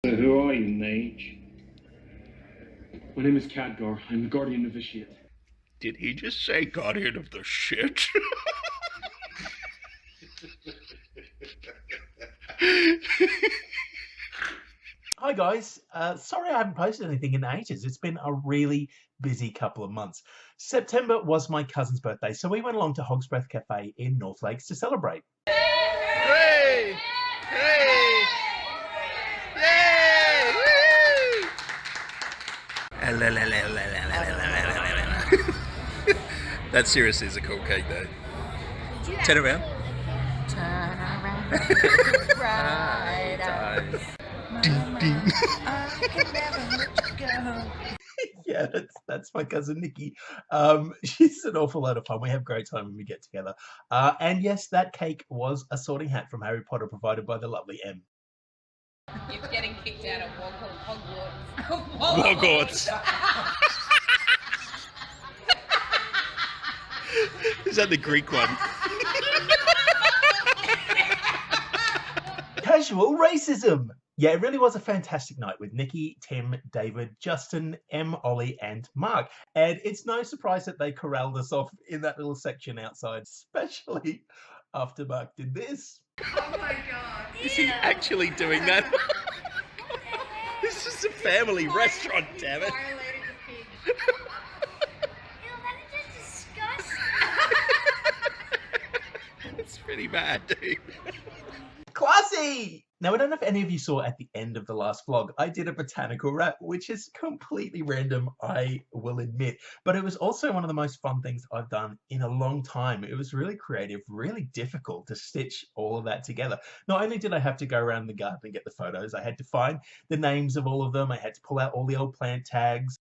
So who are you, mage? My name is Khadgar. I'm the guardian of the shit. Did he just say guardian of the shit? Hi guys, sorry I haven't posted anything in ages. It's been a really busy couple of months. September was my cousin's birthday, so we went along to Hog's Breath Cafe in North Lakes to celebrate. Hooray! Hooray! Yay! That seriously is a cool cake though. Turn around. Turn around. Right up. Ding, ding. I can never let you go. Yeah, that's my cousin Nikki. She's an awful lot of fun. We have a great time when we get together. And yes, that cake was a sorting hat from Harry Potter provided by the lovely M. You're getting kicked out of Hogwarts. Hogwarts. Is that the Greek one? Casual racism! Yeah, it really was a fantastic night with Nikki, Tim, David, Justin, M, Ollie, and Mark. And it's no surprise that they corralled us off in that little section outside, especially after Mark did this. Oh my god. Is he actually doing that? This is a family restaurant, damn it. Violated the pig. It's pretty bad, dude. Classy! Now, I don't know if any of you saw at the end of the last vlog, I did a botanical rap, which is completely random, I will admit. But it was also one of the most fun things I've done in a long time. It was really creative, really difficult to stitch all of that together. Not only did I have to go around the garden and get the photos, I had to find the names of all of them. I had to pull out all the old plant tags.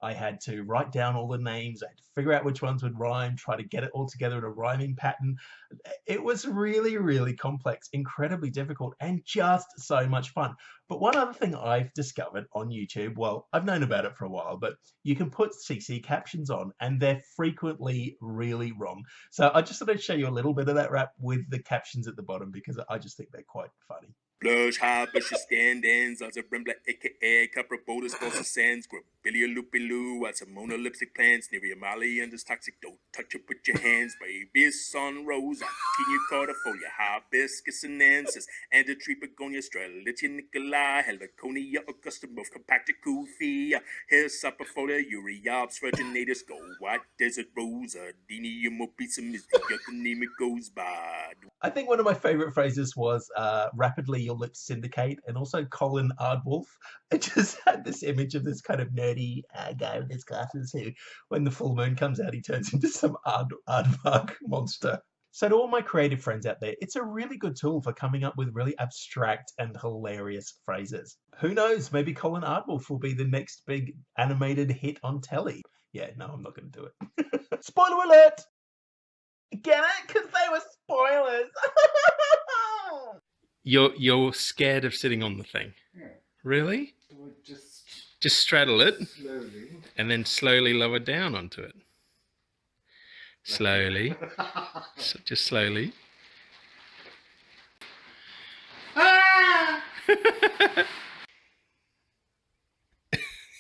I had to write down all the names. I had to figure out which ones would rhyme, try to get it all together in a rhyming pattern. It was really, really complex, incredibly difficult, and just so much fun. But one other thing I've discovered on YouTube, well, I've known about it for a while, but you can put CC captions on, and they're frequently really wrong. So I just thought I'd show you a little bit of that rap with the captions at the bottom, because I just think they're quite funny. Blush, high, bushes, stand-ins, as a brimble, aka Capra Boulders, Bosa Sands, Grabilia, Loopy-Loo, as a Mona lipstick plants, Nivea Molly, and this toxic, don't touch it with your hands, baby, sun rose, Artinia cordifolia, hibiscus and answers, and a tree begonia, Strelitzia Nicolai, Heliconia, Augusta, both compacted Kufi, here's Sapifolia, Uriops, Virginatus, go white desert rose, Dinium obesum is the name it goes by. I think one of my favorite phrases was rapidly your lips syndicate, and also Colin Ardwolf. I just had this image of this kind of nerdy guy with his glasses who, when the full moon comes out, he turns into some aardvark monster. So to all my creative friends out there, it's a really good tool for coming up with really abstract and hilarious phrases. Who knows, maybe Colin Ardwolf will be the next big animated hit on telly. Yeah, no, I'm not going to do it. Spoiler alert! Get it? Because they were spoilers. You're scared of sitting on the thing? Yeah. Really? We'll Just straddle it slowly. and then slowly lower down onto it. Slowly. Just slowly. Ah!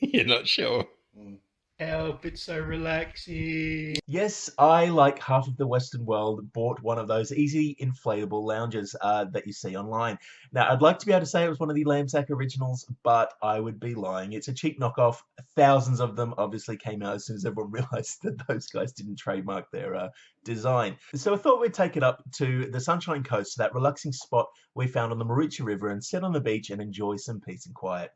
You're not sure? Help, it's so relaxing. Yes, I, like half of the Western world, bought one of those easy inflatable lounges that you see online. Now, I'd like to be able to say it was one of the Lamsack originals, but I would be lying. It's a cheap knockoff. Thousands of them obviously came out as soon as everyone realized that those guys didn't trademark their design. So I thought we'd take it up to the Sunshine Coast, that relaxing spot we found on the Marucha River, and sit on the beach and enjoy some peace and quiet.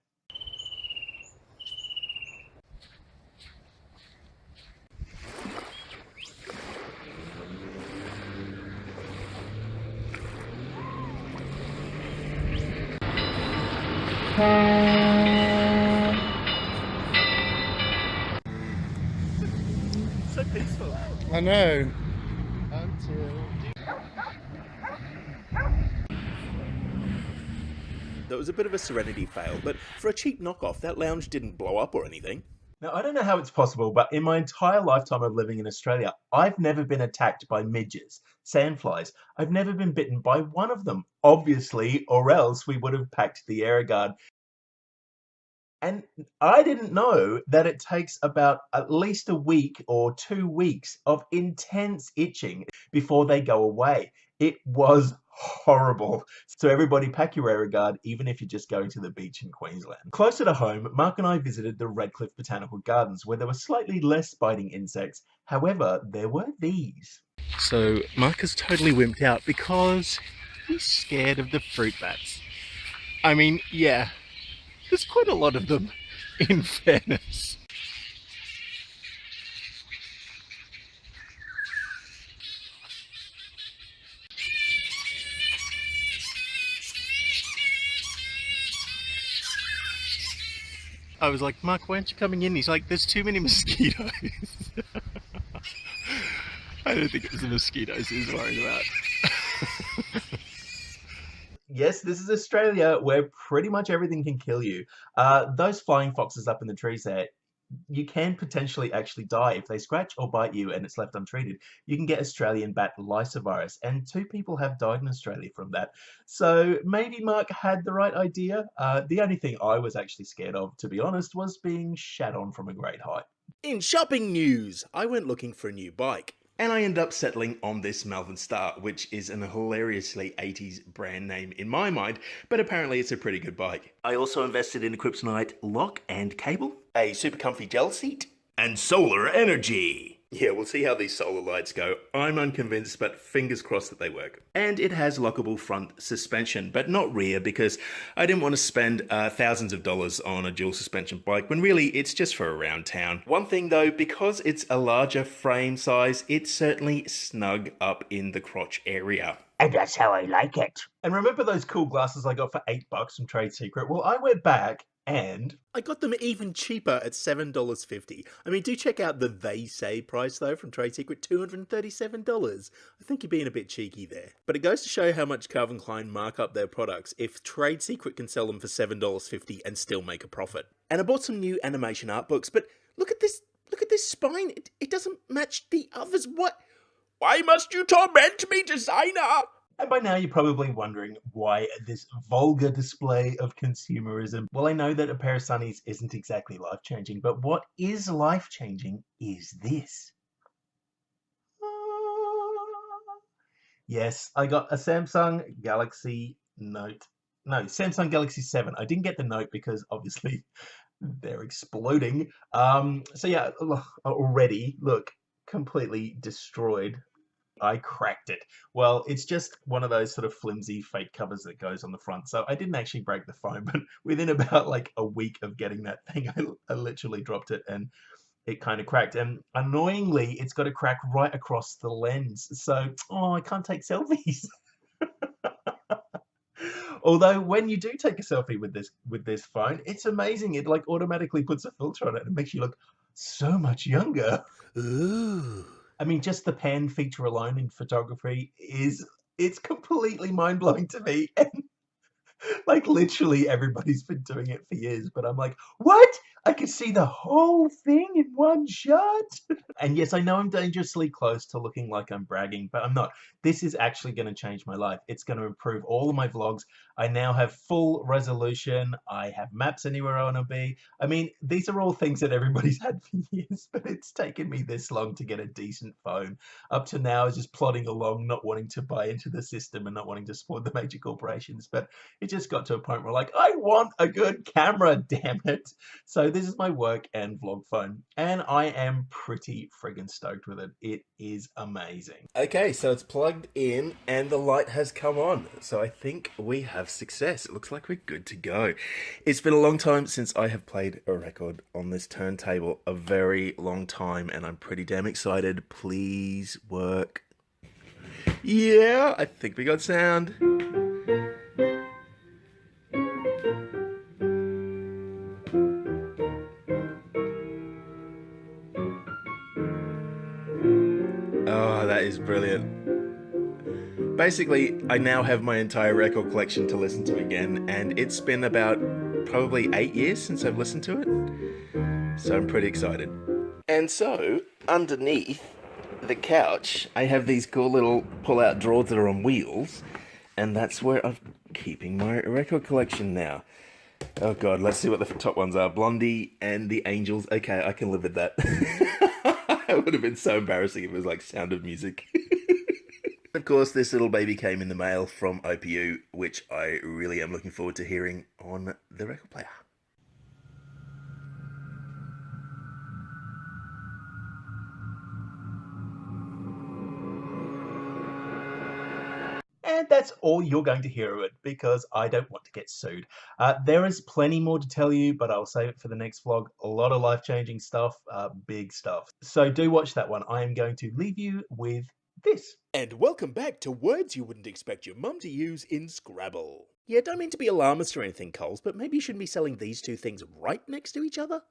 So peaceful. I know. That was a bit of a Serenity fail, but for a cheap knockoff, that lounge didn't blow up or anything. Now, I don't know how it's possible, but in my entire lifetime of living in Australia, I've never been attacked by midges, sandflies. I've never been bitten by one of them, obviously, or else we would have packed the Airguard. And I didn't know that it takes about at least a week or 2 weeks of intense itching before they go away. It was horrible. So everybody pack your Airguard, even if you're just going to the beach in Queensland. Closer to home, Mark and I visited the Redcliffe Botanical Gardens, where there were slightly less biting insects. However, there were these. So Mark is totally wimped out because he's scared of the fruit bats. I mean, yeah, there's quite a lot of them, in fairness. I was like, Mark, why aren't you coming in? He's like, there's too many mosquitoes. I don't think it was the mosquitoes he was worried about. Yes, this is Australia, where pretty much everything can kill you. Those flying foxes up in the trees there, you can potentially actually die if they scratch or bite you and it's left untreated. You can get Australian bat lysovirus, and 2 people have died in Australia from that. So maybe Mark had the right idea. The only thing I was actually scared of, to be honest, was being shat on from a great height. In shopping news, I went looking for a new bike. And I end up settling on this Melvin Star, which is an hilariously 80s brand name in my mind, but apparently it's a pretty good bike. I also invested in a Kryptonite lock and cable, a super comfy gel seat, and solar energy. Yeah, we'll see how these solar lights go. I'm unconvinced, but fingers crossed that they work. And it has lockable front suspension, but not rear, because I didn't want to spend thousands of dollars on a dual suspension bike, when really it's just for around town. One thing though, because it's a larger frame size, it's certainly snug up in the crotch area. And that's how I like it. And remember those cool glasses I got for $8 from Trade Secret? Well, I went back and I got them even cheaper at $7.50. I mean, do check out the They Say price though from Trade Secret, $237. I think you're being a bit cheeky there. But it goes to show how much Calvin Klein mark up their products if Trade Secret can sell them for $7.50 and still make a profit. And I bought some new animation art books, but look at this spine. It doesn't match the others. What? Why must you torment me, designer? And by now you're probably wondering why this vulgar display of consumerism. Well, I know that a pair of sunnies isn't exactly life-changing, but what is life-changing is this. Yes, I got a Samsung Galaxy Samsung Galaxy 7. I didn't get the Note because obviously they're exploding. So yeah, already, look, completely destroyed. I cracked it. Well, it's just one of those sort of flimsy fake covers that goes on the front. So I didn't actually break the phone, but within about like a week of getting that thing, I literally dropped it and it kind of cracked. And annoyingly, it's got a crack right across the lens. So, I can't take selfies. Although when you do take a selfie with this phone, it's amazing. It like automatically puts a filter on it and makes you look so much younger. Ooh. I mean, just the pan feature alone in photography it's completely mind-blowing to me. And like literally everybody's been doing it for years, but I'm like, what? I can see the whole thing in one shot. And yes, I know I'm dangerously close to looking like I'm bragging, but I'm not. This is actually going to change my life. It's going to improve all of my vlogs. I now have full resolution. I have maps anywhere I want to be. I mean, these are all things that everybody's had for years, but it's taken me this long to get a decent phone. Up to now, I was just plodding along, not wanting to buy into the system and not wanting to support the major corporations. But it just got to a point where like, I want a good camera, damn it. So this is my work and vlog phone, and I am pretty friggin' stoked with it. It is amazing. Okay, so it's plugged in and the light has come on. So I think we have success. It looks like we're good to go. It's been a long time since I have played a record on this turntable. A very long time, and I'm pretty damn excited. Please work. Yeah, I think we got sound. Oh, that is brilliant. Basically, I now have my entire record collection to listen to again, and it's been about probably 8 years since I've listened to it. So I'm pretty excited. And so, underneath the couch, I have these cool little pull-out drawers that are on wheels, and that's where I'm keeping my record collection now. Oh god, let's see what the top ones are. Blondie and the Angels. Okay, I can live with that. It would have been so embarrassing if it was like Sound of Music. Of course, this little baby came in the mail from OPU, which I really am looking forward to hearing on the record player. And that's all you're going to hear of it, because I don't want to get sued. There is plenty more to tell you, but I'll save it for the next vlog. A lot of life-changing stuff, big stuff. So do watch that one. I am going to leave you with this. And welcome back to words you wouldn't expect your mum to use in Scrabble. Yeah, don't mean to be alarmist or anything, Coles, but maybe you shouldn't be selling these two things right next to each other?